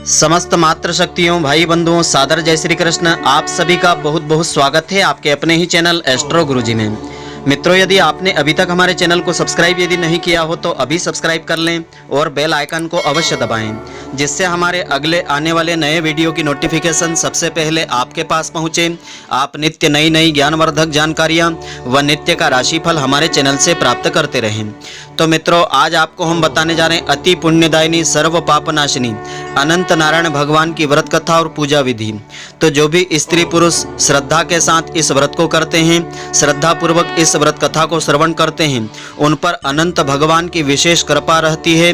समस्त मातृ शक्तियों भाई बंधुओं सादर जय श्री कृष्ण। आप सभी का बहुत बहुत स्वागत है आपके अपने ही चैनल एस्ट्रो गुरुजी में। मित्रों, यदि आपने अभी तक हमारे चैनल को सब्सक्राइब यदि नहीं किया हो तो अभी सब्सक्राइब कर लें और बेल आइकन को अवश्य दबाएं, जिससे हमारे अगले आने वाले नए वीडियो की नोटिफिकेशन सबसे पहले आपके पास पहुंचे। आप नित्य नई नई ज्ञानवर्धक जानकारियां व नित्य का राशिफल हमारे चैनल से प्राप्त करते रहें। तो मित्रों, आज आपको हम बताने जा रहे हैं अति पुण्यदायिनी सर्व पापनाशिनी अनंत नारायण भगवान की व्रत कथा और पूजा विधि। तो जो भी स्त्री पुरुष श्रद्धा के साथ इस व्रत को करते हैं, श्रद्धा पूर्वक इस व्रत कथा को श्रवण करते हैं, उन पर अनंत भगवान की विशेष कृपा रहती है।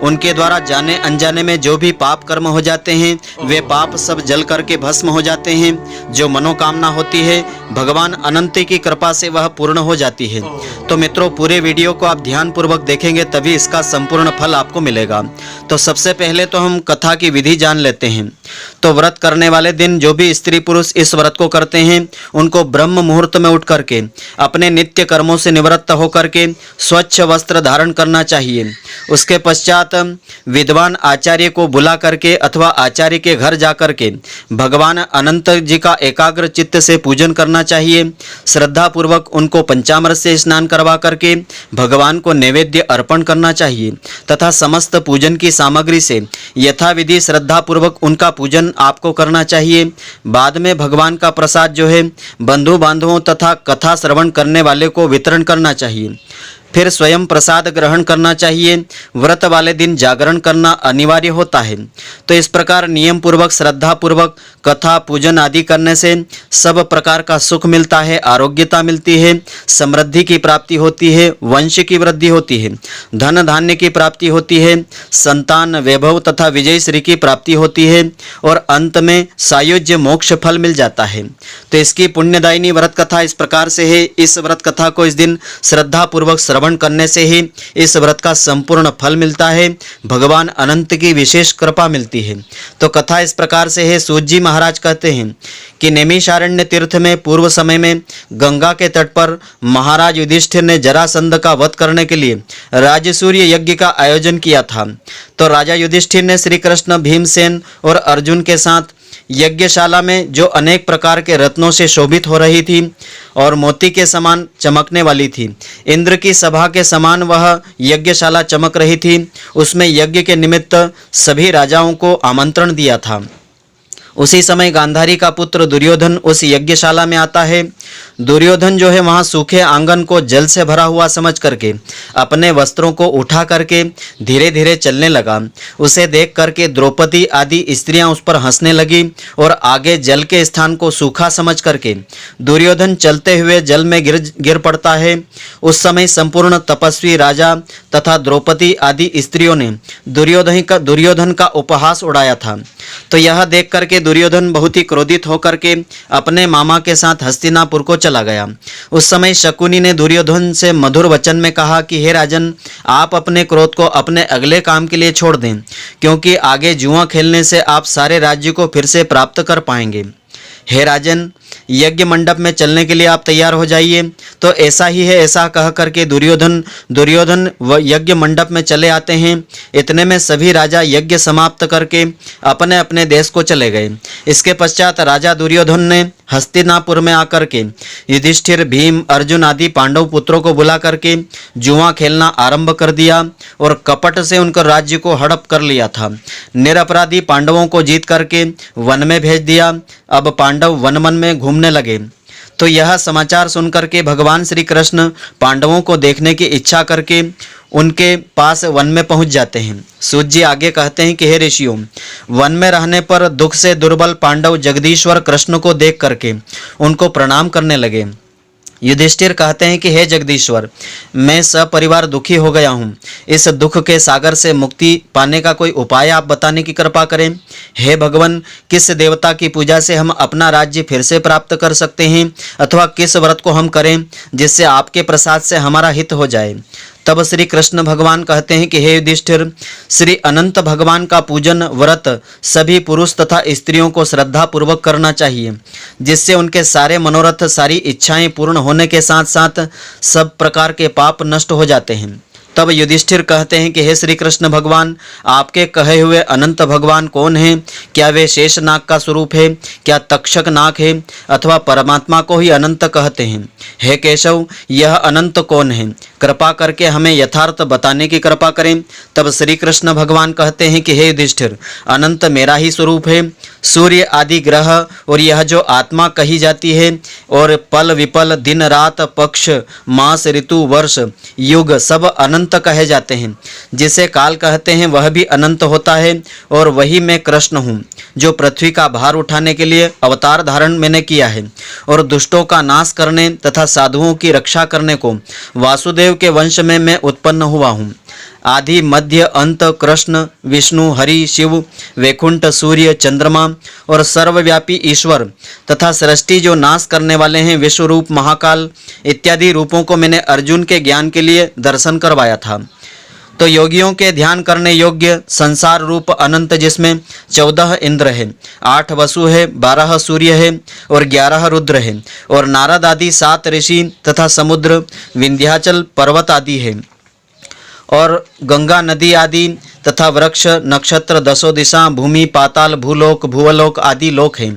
उनके द्वारा जाने अनजाने में जो भी पाप कर्म हो जाते हैं वे पाप सब जल करके भस्म हो जाते हैं। जो मनोकामना होती है भगवान अनंत की कृपा से वह पूर्ण हो जाती है। तो मित्रों, पूरे वीडियो को आप ध्यान पूर्वक देखेंगे तभी इसका संपूर्ण फल आपको मिलेगा। तो सबसे पहले तो हम कथा की विधि जान लेते हैं। तो व्रत करने वाले दिन जो भी स्त्री पुरुष इस व्रत को करते हैं उनको ब्रह्म मुहूर्त में उठ करके अपने नित्य कर्मों से निवृत्त होकर के स्वच्छ वस्त्र धारण करना चाहिए। उसके पश्चात विद्वान आचार्य को बुला करके अथवा आचार्य के घर जाकर के भगवान अनंत जी का एकाग्र चित्त से पूजन करना चाहिए। श्रद्धा पूर्वक उनको पंचामृत से स्नान करवा करके भगवान को नैवेद्य अर्पण करना चाहिए तथा समस्त पूजन की सामग्री से यथाविधि श्रद्धा पूर्वक उनका पूजन आपको करना चाहिए। बाद में भगवान का प्रसाद जो है बंधु बांधवों तथा कथा श्रवण करने वाले को वितरण करना चाहिए। फिर स्वयं प्रसाद ग्रहण करना चाहिए। व्रत वाले दिन जागरण करना अनिवार्य होता है। तो इस प्रकार नियम पूर्वक श्रद्धा पूर्वक कथा पूजन आदि करने से सब प्रकार का सुख मिलता है, आरोग्यता मिलती है, समृद्धि की प्राप्ति होती है, वंश की वृद्धि होती है, धन धान्य की प्राप्ति होती है, संतान वैभव तथा विजय श्री की प्राप्ति होती है और अंत में सायुज्य मोक्ष फल मिल जाता है। तो इसकी पुण्यदायिनी व्रत कथा इस प्रकार से है। इस व्रत कथा को इस दिन श्रद्धा पूर्वक श्रवण करने से ही इस व्रत का संपूर्ण फल मिलता है, भगवान अनंत की विशेष कृपा मिलती है। तो कथा इस प्रकार से है। सूत जी महाराज कहते हैं कि नैमिषारण्य तीर्थ में पूर्व समय में गंगा के तट पर महाराज युधिष्ठिर ने जरासंध का वध करने के लिए राजसूय यज्ञ का आयोजन किया था। तो राजा युधिष्ठिर ने श्री कृष्ण, भीमसेन और अर्जुन के साथ यज्ञशाला में जो अनेक प्रकार के रत्नों से शोभित हो रही थी और मोती के समान चमकने वाली थी, इंद्र की सभा के समान वह यज्ञशाला चमक रही थी, उसमें यज्ञ के निमित्त सभी राजाओं को आमंत्रण दिया था। उसी समय गांधारी का पुत्र दुर्योधन उस यज्ञशाला में आता है। दुर्योधन जो है वहाँ सूखे आंगन को जल से भरा हुआ समझ करके अपने वस्त्रों को उठा करके धीरे धीरे चलने लगा। उसे देख करके द्रौपदी आदि स्त्रियां उस पर हंसने लगी और आगे जल के स्थान को सूखा समझ करके दुर्योधन चलते हुए जल में गिर पड़ता है। उस समय संपूर्ण तपस्वी राजा तथा द्रौपदी आदि स्त्रियों ने दुर्योधन का उपहास उड़ाया था। तो यह देख करके दुर्योधन बहुत ही क्रोधित होकर के अपने मामा के साथ हस्तिनापुर को चला गया। उस समय शकुनी ने दुर्योधन से मधुर वचन में कहा कि हे राजन, आप अपने क्रोध को अपने अगले काम के लिए छोड़ दें, क्योंकि आगे जुआ खेलने से आप सारे राज्य को फिर से प्राप्त कर पाएंगे। हे राजन, यज्ञ मंडप में चलने के लिए आप तैयार हो जाइए। तो ऐसा ही है, ऐसा कह करके दुर्योधन यज्ञ मंडप में चले आते हैं। इतने में सभी राजा यज्ञ समाप्त करके अपने अपने देश को चले गए। इसके पश्चात राजा दुर्योधन ने हस्तिनापुर में आकर के युधिष्ठिर, भीम, अर्जुन आदि पांडव पुत्रों को बुला करके जुआ खेलना आरंभ कर दिया और कपट से उनका राज्य को हड़प कर लिया था। निरपराधी पांडवों को जीत करके वन में भेज दिया। अब पांडव वन वन में घूमने लगे। तो यह समाचार सुनकर के भगवान श्री कृष्ण पांडवों को देखने की इच्छा करके उनके पास वन में पहुंच जाते हैं। सूत जी आगे कहते हैं कि हे ऋषियों, वन में रहने पर दुख से दुर्बल पांडव जगदीश्वर कृष्ण को देख करके उनको प्रणाम करने लगे। युधिष्ठिर कहते हैं कि हे जगदीश्वर, मैं सपरिवार दुखी हो गया हूँ। इस दुख के सागर से मुक्ति पाने का कोई उपाय आप बताने की कृपा करें। हे भगवान, किस देवता की पूजा से हम अपना राज्य फिर से प्राप्त कर सकते हैं अथवा किस व्रत को हम करें जिससे आपके प्रसाद से हमारा हित हो जाए। तब श्री कृष्ण भगवान कहते हैं कि हे युधिष्ठिर, श्री अनंत भगवान का पूजन व्रत सभी पुरुष तथा स्त्रियों को श्रद्धा पूर्वक करना चाहिए, जिससे उनके सारे मनोरथ, सारी इच्छाएं पूर्ण होने के साथ साथ सब प्रकार के पाप नष्ट हो जाते हैं। तब युधिष्ठिर कहते हैं कि हे श्री कृष्ण भगवान, आपके कहे हुए अनंत भगवान कौन हैं? क्या वे शेषनाग का स्वरूप है? क्या तक्षक नाग है? अथवा परमात्मा को ही अनंत कहते हैं? हे केशव, यह अनंत कौन है? कृपा करके हमें यथार्थ बताने की कृपा करें। तब श्री कृष्ण भगवान कहते हैं कि हे युधिष्ठिर, अनंत मेरा ही स्वरूप है। सूर्य आदि ग्रह और यह जो आत्मा कही जाती है, और पल विपल, दिन रात, पक्ष, मास, ऋतु, वर्ष, युग सब अनंत कहे जाते हैं। जिसे काल कहते हैं वह भी अनंत होता है, और वही मैं कृष्ण हूँ जो पृथ्वी का भार उठाने के लिए अवतार धारण मैंने किया है, और दुष्टों का नाश करने तथा साधुओं की रक्षा करने को वासुदेव के वंश में मैं उत्पन्न हुआ हूँ। आदि मध्य अंत कृष्ण, विष्णु, हरि, शिव, वैकुंठ, सूर्य, चंद्रमा और सर्वव्यापी ईश्वर तथा सृष्टि जो नाश करने वाले हैं, विश्वरूप, महाकाल इत्यादि रूपों को मैंने अर्जुन के ज्ञान के लिए दर्शन करवाया था। तो योगियों के ध्यान करने योग्य संसार रूप अनंत, जिसमें 14 इंद्र है, 8 वसु है, 12 सूर्य है और 11 रुद्र है, और नारद आदि 7 ऋषि तथा समुद्र, विंध्याचल पर्वत आदि है, और गंगा नदी आदि तथा वृक्ष, नक्षत्र, दसों दिशा, भूमि, पाताल, भूलोक, भूवलोक आदि लोक हैं।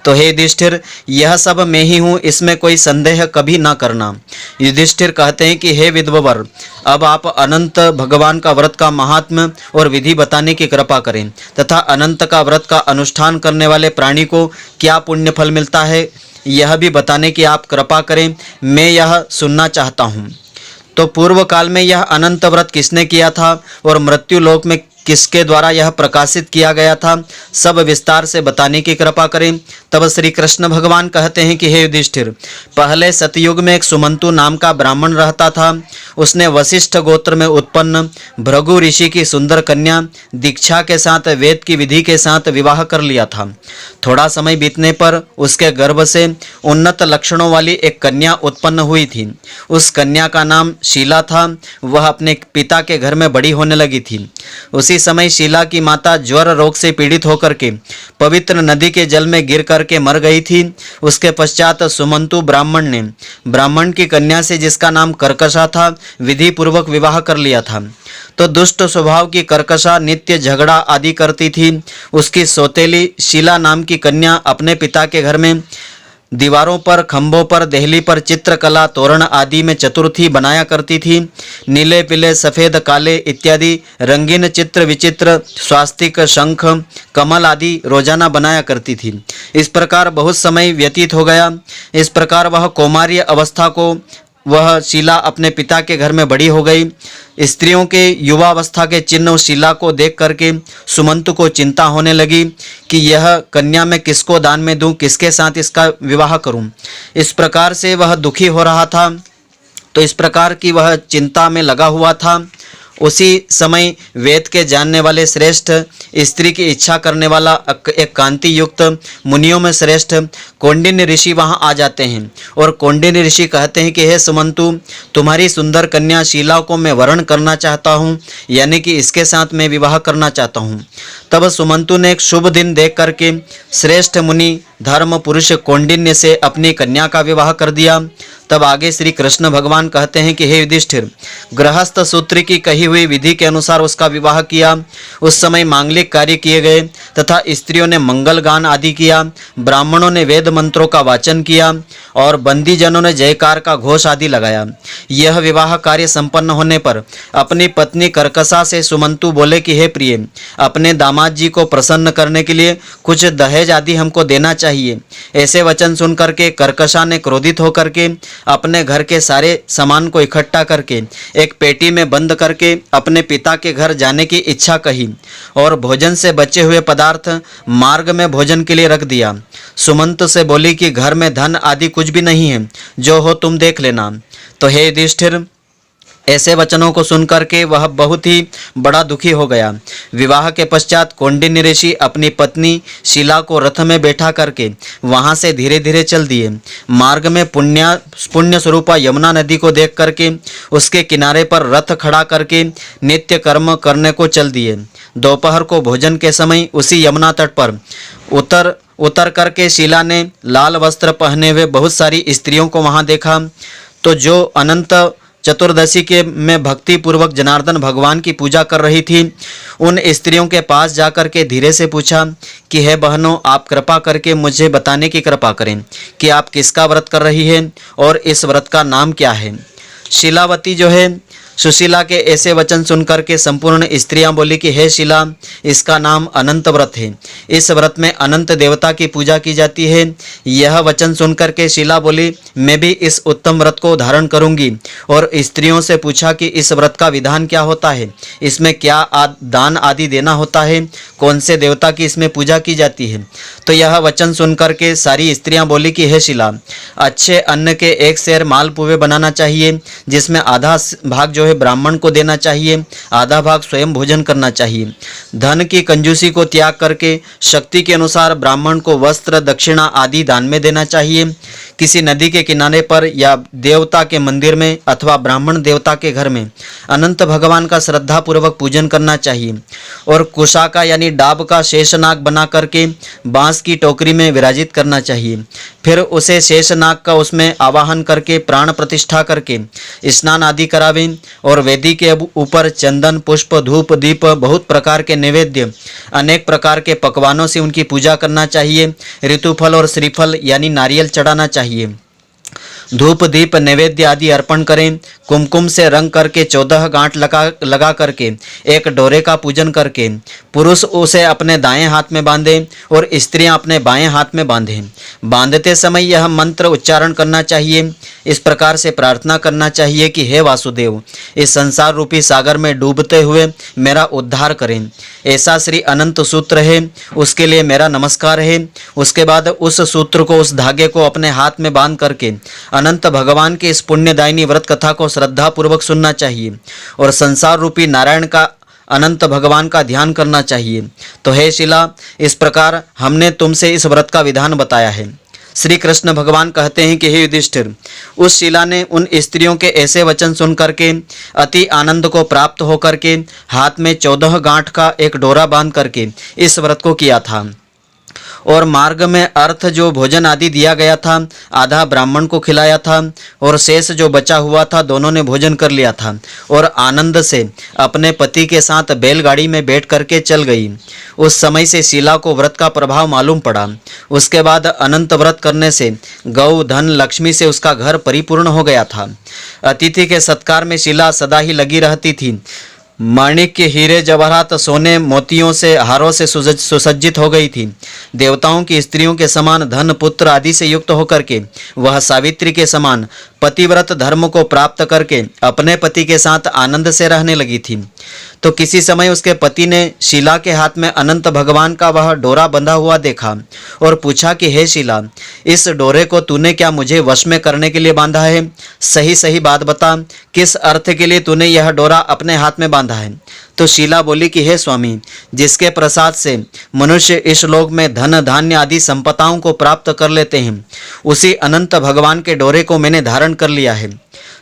तो हे युधिष्ठिर, यह सब मैं ही हूँ, इसमें कोई संदेह कभी न करना। युधिष्ठिर कहते हैं कि हे विद्ववर, अब आप अनंत भगवान का व्रत का महात्म्य और विधि बताने की कृपा करें, तथा अनंत का व्रत का अनुष्ठान करने वाले प्राणी को क्या पुण्य फल मिलता है, यह भी बताने की आप कृपा करें। मैं यह सुनना चाहता हूँ। तो पूर्व काल में यह अनंत व्रत किसने किया था, और मृत्यु लोक में किसके द्वारा यह प्रकाशित किया गया था, सब विस्तार से बताने की कृपा करें। तब श्री कृष्ण भगवान कहते हैं कि हे युधिष्ठिर, पहले सतयुग में एक सुमंतु नाम का ब्राह्मण रहता था। उसने वशिष्ठ गोत्र में उत्पन्न भृगु ऋषि की सुंदर कन्या दीक्षा के साथ वेद की विधि के साथ विवाह कर लिया था। थोड़ा समय बीतने पर उसके गर्भ से उन्नत लक्षणों वाली एक कन्या उत्पन्न हुई थी। उस कन्या का नाम शीला था। वह अपने पिता के घर में बड़ी होने लगी थी। उसी समय शीला की माता ज्वर रोग से पीड़ित होकर के पवित्र नदी के जल में गिर करके मर गई थी। उसके पश्चात सुमंतु ब्राह्मण ने ब्राह्मण की कन्या से, जिसका नाम कर्कशा था, विधि पूर्वक विवाह कर लिया था। तो दुष्ट स्वभाव की कर्कशा नित्य झगड़ा आदि करती थी। उसकी सौतेली शीला नाम की कन्या अपने पिता के घर में दीवारों पर, खंभों पर, देहली पर चित्रकला, तोरण आदि में चतुर्थी बनाया करती थी। नीले, पीले, सफ़ेद, काले इत्यादि रंगीन चित्र विचित्र स्वास्तिक, शंख, कमल आदि रोजाना बनाया करती थी। इस प्रकार बहुत समय व्यतीत हो गया। इस प्रकार वह कौमार्य अवस्था को वह शीला अपने पिता के घर में बड़ी हो गई। स्त्रियों के युवावस्था के चिन्ह उस शीला को देख करके सुमंतु को चिंता होने लगी कि यह कन्या मैं किसको दान में दूं, किसके साथ इसका विवाह करूं। इस प्रकार से वह दुखी हो रहा था। तो इस प्रकार की वह चिंता में लगा हुआ था। उसी समय वेद के जानने वाले श्रेष्ठ, स्त्री की इच्छा करने वाला एक कांति युक्त मुनियों में श्रेष्ठ कौंडिन्य ऋषि वहां आ जाते हैं। और कौंडिन्य ऋषि कहते हैं कि हे सुमंतु, तुम्हारी सुंदर कन्या शीला को मैं वरण करना चाहता हूं, यानी कि इसके साथ मैं विवाह करना चाहता हूं। तब सुमंतु ने एक शुभ दिन देख करके श्रेष्ठ मुनि धर्म पुरुष कौंडिन्य से अपनी कन्या का विवाह कर दिया। तब आगे श्री कृष्ण भगवान कहते हैं कि हे युधिष्ठिर, गृहस्थ सूत्र की कही हुई विधि के अनुसार उसका विवाह किया। उस समय मांगलिक कार्य किए गए तथा स्त्रियों ने मंगल गान आदि किया। ब्राह्मणों ने वेद मंत्रों का वाचन किया और बंदीजनों ने जयकार का घोष आदि लगाया। यह विवाह कार्य संपन्न होने पर अपनी पत्नी कर्कशा से सुमंतु बोले कि हे प्रिय, अपने दामाद जी को प्रसन्न करने के लिए कुछ दहेज आदि हमको देना चाहिए। ऐसे वचन सुन करके कर्कशा ने क्रोधित होकर के अपने घर के सारे सामान को इकट्ठा करके एक पेटी में बंद करके अपने पिता के घर जाने की इच्छा कही और भोजन से बचे हुए पदार्थ मार्ग में भोजन के लिए रख दिया। सुमंत से बोली कि घर में धन आदि कुछ भी नहीं है, जो हो तुम देख लेना। तो हे युधिष्ठिर, ऐसे वचनों को सुनकर के वह बहुत ही बड़ा दुखी हो गया। विवाह के पश्चात कौंडिन्य ऋषि अपनी पत्नी शीला को रथ में बैठा करके वहां से धीरे धीरे चल दिए। मार्ग में पुण्य स्वरूपा यमुना नदी को देख करके उसके किनारे पर रथ खड़ा करके नित्य कर्म करने को चल दिए। दोपहर को भोजन के समय उसी यमुना तट पर उतर करके शीला ने लाल वस्त्र पहने हुए बहुत सारी स्त्रियों को वहां देखा। तो जो अनंत चतुर्दशी के में भक्ति पूर्वक जनार्दन भगवान की पूजा कर रही थी, उन स्त्रियों के पास जाकर के धीरे से पूछा कि हे बहनों, आप कृपा करके मुझे बताने की कृपा करें कि आप किसका व्रत कर रही है और इस व्रत का नाम क्या है। शीलावती जो है, सुशीला के ऐसे वचन सुनकर के संपूर्ण स्त्रियां बोली कि हे शीला, इसका नाम अनंत व्रत है। इस व्रत में अनंत देवता की पूजा की जाती है। यह वचन सुनकर के शीला बोली, मैं भी इस उत्तम व्रत को धारण करूंगी। और स्त्रियों से पूछा कि इस व्रत का विधान क्या होता है, इसमें क्या दान आदि देना होता है, कौन से देवता की इसमें पूजा की जाती है। तो यह वचन सुनकर के सारी स्त्रियां बोली कि हे शीला, अच्छे अन्न के 1 सेर मालपुए बनाना चाहिए, जिसमें आधा भाग जो है ब्राह्मण को देना चाहिए, आधा भाग स्वयं भोजन करना चाहिए। धन की कंजूसी को त्याग करके शक्ति के अनुसार ब्राह्मण को वस्त्र, दक्षिणा आदि दान में देना चाहिए। किसी नदी के किनारे पर या देवता के मंदिर में अथवा ब्राह्मण देवता के घर में अनंत भगवान का श्रद्धा पूर्वक पूजन करना चाहिए। और कुशा का यानी डाब का शेषनाग बना करके बांस की टोकरी में विराजित करना चाहिए। फिर उसे शेषनाग का उसमें आवाहन करके प्राण प्रतिष्ठा करके स्नान आदि करावें। और वेदी के ऊपर चंदन, पुष्प, धूप, दीप, बहुत प्रकार के नैवेद्य, अनेक प्रकार के पकवानों से उनकी पूजा करना चाहिए। ऋतुफल और श्रीफल यानी नारियल चढ़ाना चाहिए। धूप, दीप, नैवेद्य आदि अर्पण करें। कुमकुम से रंग करके 14 गांठ लगा करके एक डोरे का पूजन करके पुरुष उसे अपने दाएं हाथ में बांधे और स्त्रियां अपने बाएं हाथ में बांधें। बांधते समय यह मंत्र उच्चारण करना चाहिए। इस प्रकार से प्रार्थना करना चाहिए कि हे वासुदेव, इस संसार रूपी सागर में डूबते हुए मेरा उद्धार करें। ऐसा श्री अनंत सूत्र है, उसके लिए मेरा नमस्कार है। उसके बाद उस सूत्र को, उस धागे को अपने हाथ में बांध करके अनंत भगवान के इस पुण्यदायिनी व्रत कथा को श्रद्धा पूर्वक सुनना चाहिए और संसार रूपी नारायण का, अनंत भगवान का ध्यान करना चाहिए। तो हे शीला, इस प्रकार हमने तुमसे इस व्रत का विधान बताया है। श्री कृष्ण भगवान कहते हैं कि हे युधिष्ठिर, उस शीला ने उन स्त्रियों के ऐसे वचन सुन करके अति आनंद को प्राप्त होकर के हाथ में 14 गांठ का एक डोरा बांध करके इस व्रत को किया था। और मार्ग में अर्थ जो भोजन आदि दिया गया था, आधा ब्राह्मण को खिलाया था और शेष जो बचा हुआ था दोनों ने भोजन कर लिया था और आनंद से अपने पति के साथ बैलगाड़ी में बैठ करके चल गई। उस समय से शीला को व्रत का प्रभाव मालूम पड़ा। उसके बाद अनंत व्रत करने से गौ, धन, लक्ष्मी से उसका घर परिपूर्ण हो गया था। अतिथि के सत्कार में शीला सदा ही लगी रहती थी। माणिक्य, हीरे, जवाहरात, सोने, मोतियों से, हारों से सुसज्जित हो गई थी। देवताओं की स्त्रियों के समान धन, पुत्र आदि से युक्त होकर के वह सावित्री के समान पतिव्रत धर्म को प्राप्त करके अपने पति के साथ आनंद से रहने लगी थी। तो किसी समय उसके पति ने शीला के हाथ में अनंत भगवान का वह डोरा बंधा हुआ देखा और पूछा कि हे शीला, इस डोरे को तूने क्या मुझे वश में करने के लिए बांधा है? सही सही बात बता, किस अर्थ के लिए तूने यह डोरा अपने हाथ में बांधा है? तो शीला बोली कि हे स्वामी, जिसके प्रसाद से मनुष्य इस लोक में धन, धान्य आदि संपदाओं को प्राप्त कर लेते हैं, उसी अनंत भगवान के डोरे को मैंने धारण कर लिया है।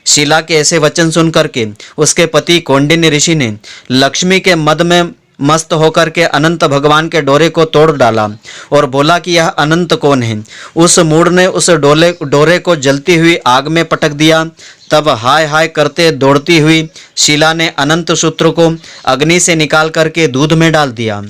शीला के ऐसे वचन सुन करके उसके पति कौंडिन्य ऋषि ने लक्ष्मी के मद में मस्त होकर के अनंत भगवान के डोरे को तोड़ डाला और बोला कि यह अनंत कौन है? उस मूढ़ ने उस डोरे को जलती हुई आग में पटक दिया। तब हाय हाय करते दौड़ती हुई शीला ने अनंत सूत्र को अग्नि से निकाल करके दूध में डाल दिया।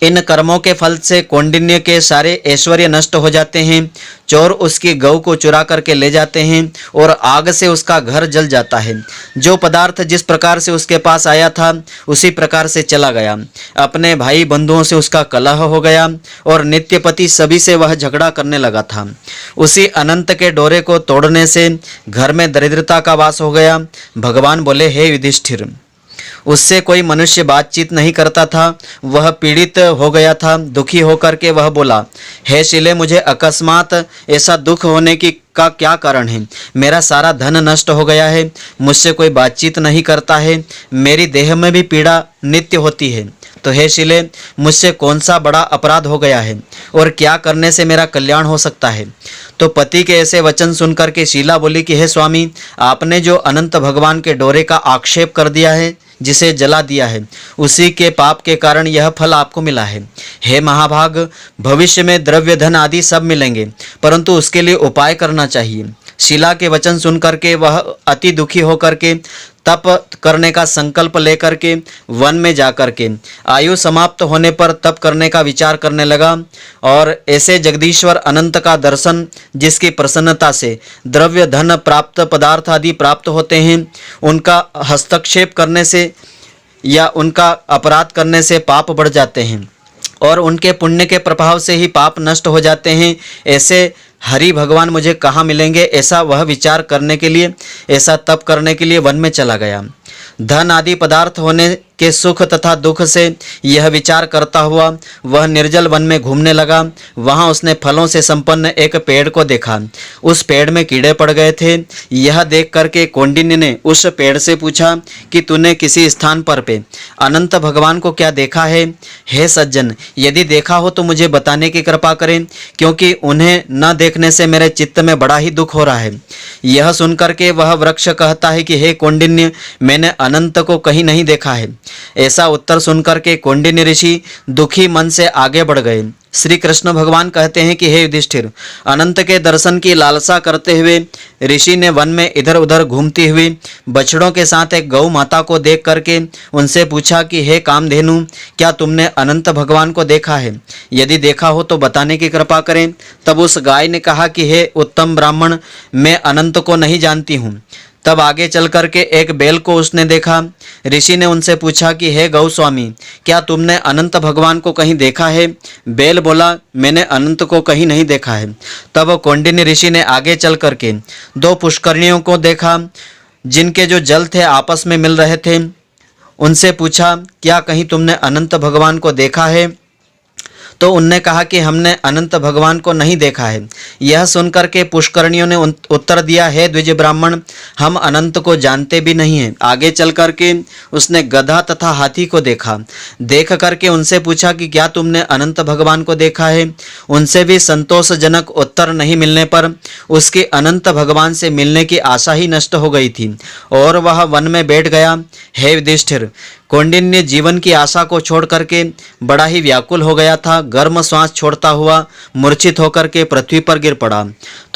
इन कर्मों के फल से कौंडिन्य के सारे ऐश्वर्य नष्ट हो जाते हैं। चोर उसकी गौ को चुरा करके ले जाते हैं और आग से उसका घर जल जाता है। जो पदार्थ जिस प्रकार से उसके पास आया था उसी प्रकार से चला गया। अपने भाई बंधुओं से उसका कलह हो गया और नित्यपति सभी से वह झगड़ा करने लगा था। उसी अनंत के डोरे को तोड़ने से घर में दरिद्रता का वास हो गया। भगवान बोले, हे युधिष्ठिर, उससे कोई मनुष्य बातचीत नहीं करता था, वह पीड़ित हो गया था। दुखी होकर के वह बोला, हे शीले, मुझे अकस्मात ऐसा दुख होने का क्या कारण है? मेरा सारा धन नष्ट हो गया है, मुझसे कोई बातचीत नहीं करता है, मेरी देह में भी पीड़ा नित्य होती है। तो हे शीले, मुझसे कौन सा बड़ा अपराध हो गया है और क्या करने से मेरा कल्याण हो सकता है? तो पति के ऐसे वचन सुनकर के शीला बोली कि हे स्वामी, आपने जो अनंत भगवान के डोरे का आक्षेप कर दिया है, जिसे जला दिया है, उसी के पाप के कारण यह फल आपको मिला है। हे महाभाग, भविष्य में द्रव्य, धन आदि सब मिलेंगे, परंतु उसके लिए उपाय करना चाहिए। शिला के वचन सुन करके वह अति दुखी होकर के तप करने का संकल्प लेकर के वन में जाकर के आयु समाप्त होने पर तप करने का विचार करने लगा। और ऐसे जगदीश्वर अनंत का दर्शन, जिसकी प्रसन्नता से द्रव्य धन प्राप्त पदार्थ आदि प्राप्त होते हैं, उनका हस्तक्षेप करने से या उनका अपराध करने से पाप बढ़ जाते हैं और उनके पुण्य के प्रभाव से ही पाप नष्ट हो जाते हैं। ऐसे हरि भगवान मुझे कहाँ मिलेंगे, ऐसा वह विचार करने के लिए, ऐसा तप करने के लिए वन में चला गया। धन आदि पदार्थ होने के सुख तथा दुख से यह विचार करता हुआ वह निर्जल वन में घूमने लगा। वहाँ उसने फलों से संपन्न एक पेड़ को देखा। उस पेड़ में कीड़े पड़ गए थे। यह देख करके कौंडिन्य ने उस पेड़ से पूछा कि तूने किसी स्थान पर पे अनंत भगवान को क्या देखा है? हे सज्जन, यदि देखा हो तो मुझे बताने की कृपा करें, क्योंकि उन्हें न देखने से मेरे चित्त में बड़ा ही दुख हो रहा है। यह सुनकर के वह वृक्ष कहता है कि हे कौंडिन्य, मैंने अनंत को कहीं नहीं देखा है। ऐसा उत्तर सुनकर के कौंडिन्य ऋषि दुखी मन से आगे बढ़ गए। श्री कृष्ण भगवान कहते हैं कि हे युधिष्ठिर, अनंत के दर्शन की लालसा करते हुए ऋषि ने वन में इधर उधर घूमती हुई बछड़ों के साथ एक गौ माता को देख करके उनसे पूछा कि हे कामधेनु, क्या तुमने अनंत भगवान को देखा है? यदि देखा हो तो बताने की कृपा करें। तब उस गाय ने कहा कि हे उत्तम ब्राह्मण, मैं अनंत को नहीं जानती हूँ। तब आगे चल करके एक बैल को उसने देखा। ऋषि ने उनसे पूछा कि हे गौस्वामी, क्या तुमने अनंत भगवान को कहीं देखा है? बैल बोला, मैंने अनंत को कहीं नहीं देखा है। तब कौंडिन्य ऋषि ने आगे चल करके दो पुष्करणियों को देखा, जिनके जो जल थे आपस में मिल रहे थे। उनसे पूछा, क्या कहीं तुमने अनंत भगवान को देखा है? तो उनने कहा कि हमने अनंत भगवान को नहीं देखा है। यह सुनकर के पुष्करणियों ने उत्तर दिया, हे द्विज ब्राह्मण, हम अनंत को जानते भी नहीं हैं। आगे चल करके उसने गधा तथा हाथी को देखा। देख करके उनसे पूछा कि क्या तुमने अनंत भगवान को देखा है? उनसे भी संतोषजनक उत्तर नहीं मिलने पर उसकी अनंत भगवान से मिलने की आशा ही नष्ट हो गई थी और वह वन में बैठ गया। हे युधिष्ठिर, कौंडिन्य जीवन की आशा को छोड़ करके बड़ा ही व्याकुल हो गया था। गर्म श्वास छोड़ता हुआ मूर्छित होकर के पृथ्वी पर गिर पड़ा।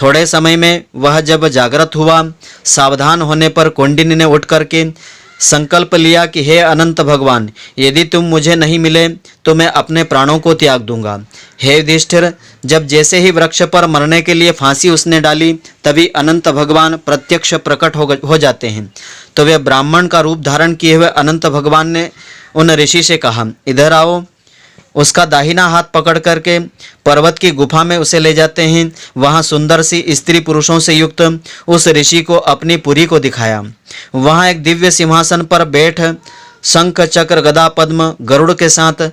थोड़े समय में वह जब जागृत हुआ, सावधान होने पर कौंडिन्य ने उठ करके संकल्प लिया कि हे अनंत भगवान, यदि तुम मुझे नहीं मिले तो मैं अपने प्राणों को त्याग दूंगा। हे युधिष्ठिर, जब जैसे ही वृक्ष पर मरने के लिए फांसी उसने डाली, तभी अनंत भगवान प्रत्यक्ष प्रकट हो जाते हैं। तो वे ब्राह्मण का रूप धारण किए हुए अनंत भगवान ने उन ऋषि से कहा, इधर आओ। उसका दाहिना हाथ पकड़ करके पर्वत की गुफा में उसे ले जाते हैं। वहाँ सुंदर सी स्त्री पुरुषों से युक्त उस ऋषि को अपनी पुरी को दिखाया। वहाँ एक दिव्य सिंहासन पर बैठ शंख चक्र गदा पद्म गरुड़ के साथ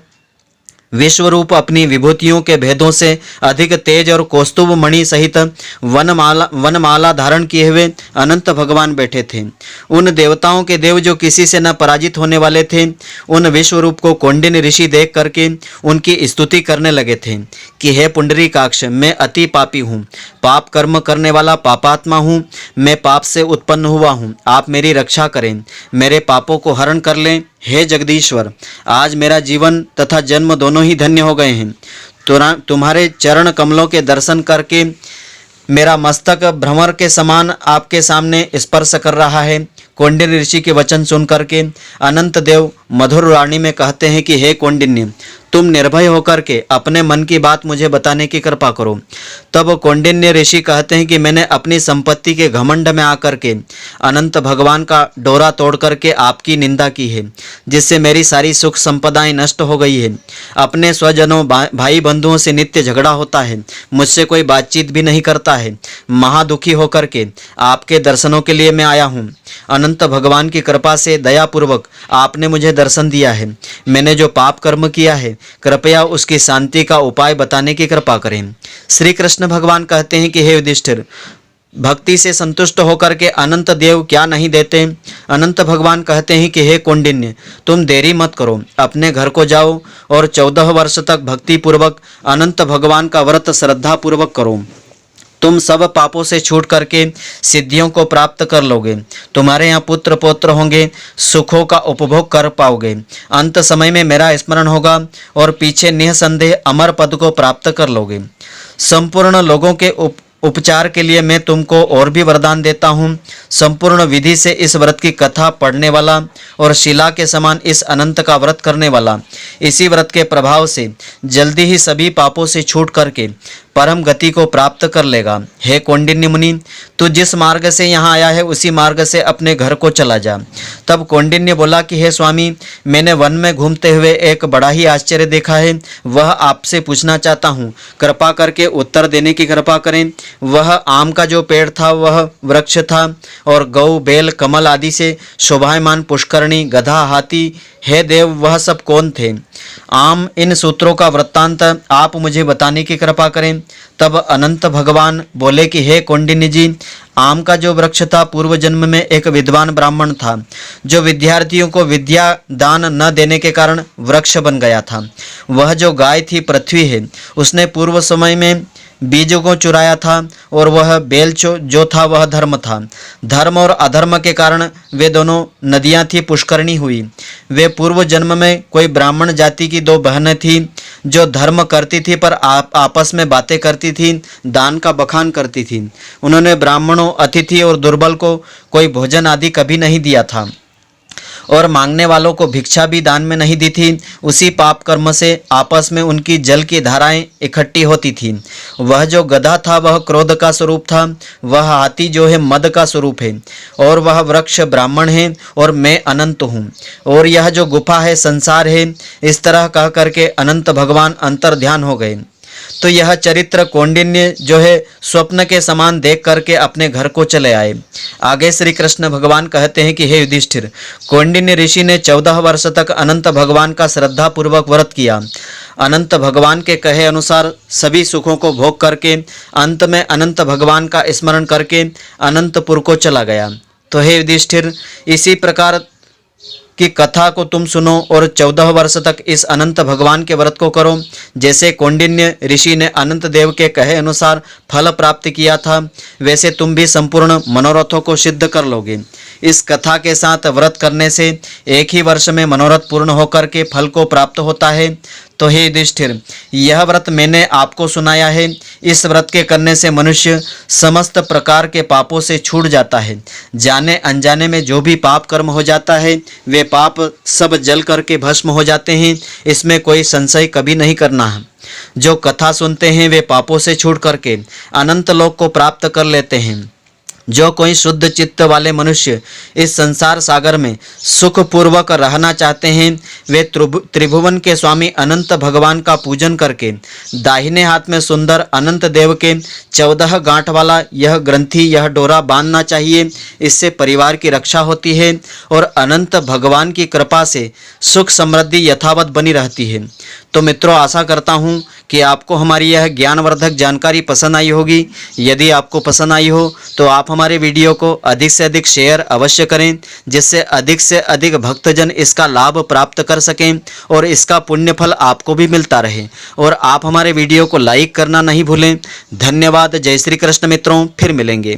विश्वरूप अपनी विभूतियों के भेदों से अधिक तेज और कौस्तुभ मणि सहित वनमाला धारण किए हुए अनंत भगवान बैठे थे। उन देवताओं के देव जो किसी से न पराजित होने वाले थे, उन विश्वरूप को कौंडिन्य ऋषि देख करके उनकी स्तुति करने लगे थे कि हे पुंडरीकाक्ष, मैं अति पापी हूँ, पाप कर्म करने वाला पापात्मा हूँ, मैं पाप से उत्पन्न हुआ हूँ। आप मेरी रक्षा करें, मेरे पापों को हरण कर लें। हे जगदीश्वर, आज मेरा जीवन तथा जन्म दोनों ही धन्य हो गए हैं। तुम्हारे चरण कमलों के दर्शन करके मेरा मस्तक भ्रमर के समान आपके सामने स्पर्श कर रहा है। कौंडिन्य ऋषि के वचन सुन करके अनंत देव मधुर वाणी में कहते हैं कि हे कौंडिन्य, तुम निर्भय होकर के अपने मन की बात मुझे बताने की कृपा करो। तब कौंडिन्य ऋषि कहते हैं कि मैंने अपनी संपत्ति के घमंड में आकर के अनंत भगवान का डोरा तोड़ करके आपकी निंदा की है, जिससे मेरी सारी सुख संपदाएं नष्ट हो गई है। अपने स्वजनों भाई बंधुओं से नित्य झगड़ा होता है, मुझसे कोई बातचीत भी नहीं करता है। महादुखी होकर के आपके दर्शनों के लिए मैं आया हूँ। अनंत भगवान की कृपा से दयापूर्वक आपने मुझे दर्शन दिया है। मैंने जो पाप कर्म किया है, कृपया उसकी शांति का उपाय बताने की कृपा करें। श्री कृष्ण भगवान कहते हैं कि हे युधिष्ठिर, भक्ति से संतुष्ट होकर के अनंत देव क्या नहीं देते। अनंत भगवान कहते हैं कि हे कौंडिन्य, तुम देरी मत करो, अपने घर को जाओ और 14 वर्ष तक भक्ति पूर्वक अनंत भगवान का व्रत श्रद्धा पूर्वक करो। तुम सब पापों से छूट करके सिद्धियों को प्राप्त कर लोगे। तुम्हारे यहाँ पुत्र पौत्र होंगे, सुखों का उपभोग कर पाओगे। अंत समय में मेरा स्मरण होगा और पीछे निःसंदेह अमर पद को प्राप्त कर लोगे। संपूर्ण लोगों के उपचार के लिए मैं तुमको और भी वरदान देता हूँ। संपूर्ण विधि से इस व्रत की कथा पढ़ने वाला और शिला के समान इस अनंत का व्रत करने वाला इसी व्रत के प्रभाव से जल्दी ही सभी पापों से छूट करके परम गति को प्राप्त कर लेगा। हे कौंडिन्य मुनि, तू जिस मार्ग से यहाँ आया है उसी मार्ग से अपने घर को चला जा। तब कौंडिन्य बोला कि हे स्वामी, मैंने वन में घूमते हुए एक बड़ा ही आश्चर्य देखा है, वह आपसे पूछना चाहता हूँ, कृपा करके उत्तर देने की कृपा करें। वह आम का जो पेड़ था वह वृक्ष था, और गौ बेल कमल आदि से शोभायमान पुष्करणी गधा हाथी, हे देव वह सब कौन थे? आम इन सूत्रों का वृत्तांत आप मुझे बताने की कृपा करें। तब अनंत भगवान बोले कि हे कौंडिन्य जी, आम का जो वृक्ष था पूर्व जन्म में एक विद्वान ब्राह्मण था, जो विद्यार्थियों को विद्या दान न देने के कारण वृक्ष बन गया था। वह जो गाय थी पृथ्वी है, उसने पूर्व समय में बीजों को चुराया था, और वह बेल जो था वह धर्म था। धर्म और अधर्म के कारण वे दोनों नदियां थी पुष्करणी हुई। वे पूर्व जन्म में कोई ब्राह्मण जाति की दो बहनें थी, जो धर्म करती थी पर आपस में बातें करती थी, दान का बखान करती थी। उन्होंने ब्राह्मणों, अतिथि और दुर्बल को कोई भोजन आदि कभी नहीं दिया था, और मांगने वालों को भिक्षा भी दान में नहीं दी थी। उसी पाप कर्म से आपस में उनकी जल की धाराएं इकट्ठी होती थी। वह जो गधा था वह क्रोध का स्वरूप था, वह हाथी जो है मद का स्वरूप है, और वह वृक्ष ब्राह्मण है, और मैं अनंत हूँ, और यह जो गुफा है संसार है। इस तरह कह करके अनंत भगवान अंतर ध्यान हो गए। तो यह चरित्र कौंडिन्य जो है स्वप्न के समान देख करके अपने घर को चले आए। आगे श्री कृष्ण भगवान कहते हैं कि हे युधिष्ठिर, कौंडिन्य ऋषि ने 14 वर्ष तक अनंत भगवान का श्रद्धा पूर्वक व्रत किया। अनंत भगवान के कहे अनुसार सभी सुखों को भोग करके अंत में अनंत भगवान का स्मरण करके अनंतपुर को चला गया। तो हे युधिष्ठिर, इसी प्रकार की कथा को तुम सुनो और 14 वर्ष तक इस अनंत भगवान के व्रत को करो। जैसे कौंडिन्य ऋषि ने अनंत देव के कहे अनुसार फल प्राप्त किया था, वैसे तुम भी संपूर्ण मनोरथों को सिद्ध कर लोगे। इस कथा के साथ व्रत करने से एक ही वर्ष में मनोरथ पूर्ण होकर के फल को प्राप्त होता है। तो हे युधिष्ठिर, यह व्रत मैंने आपको सुनाया है। इस व्रत के करने से मनुष्य समस्त प्रकार के पापों से छूट जाता है। जाने अनजाने में जो भी पाप कर्म हो जाता है वे पाप सब जल करके भस्म हो जाते हैं, इसमें कोई संशय कभी नहीं करना है। जो कथा सुनते हैं वे पापों से छूट करके अनंत लोक को प्राप्त कर लेते हैं। जो कोई शुद्ध चित्त वाले मनुष्य इस संसार सागर में सुखपूर्वक रहना चाहते हैं, वे त्रिभुवन के स्वामी अनंत भगवान का पूजन करके दाहिने हाथ में सुंदर अनंत देव के 14 गांठ वाला यह ग्रंथि, यह डोरा बांधना चाहिए। इससे परिवार की रक्षा होती है और अनंत भगवान की कृपा से सुख समृद्धि यथावत बनी रहती है। तो मित्रों, आशा करता हूँ कि आपको हमारी यह ज्ञानवर्धक जानकारी पसंद आई होगी। यदि आपको पसंद आई हो तो आप हमारे वीडियो को अधिक से अधिक शेयर अवश्य करें, जिससे अधिक से अधिक भक्तजन इसका लाभ प्राप्त कर सकें और इसका पुण्य फल आपको भी मिलता रहे। और आप हमारे वीडियो को लाइक करना नहीं भूलें। धन्यवाद। जय श्री कृष्ण मित्रों, फिर मिलेंगे।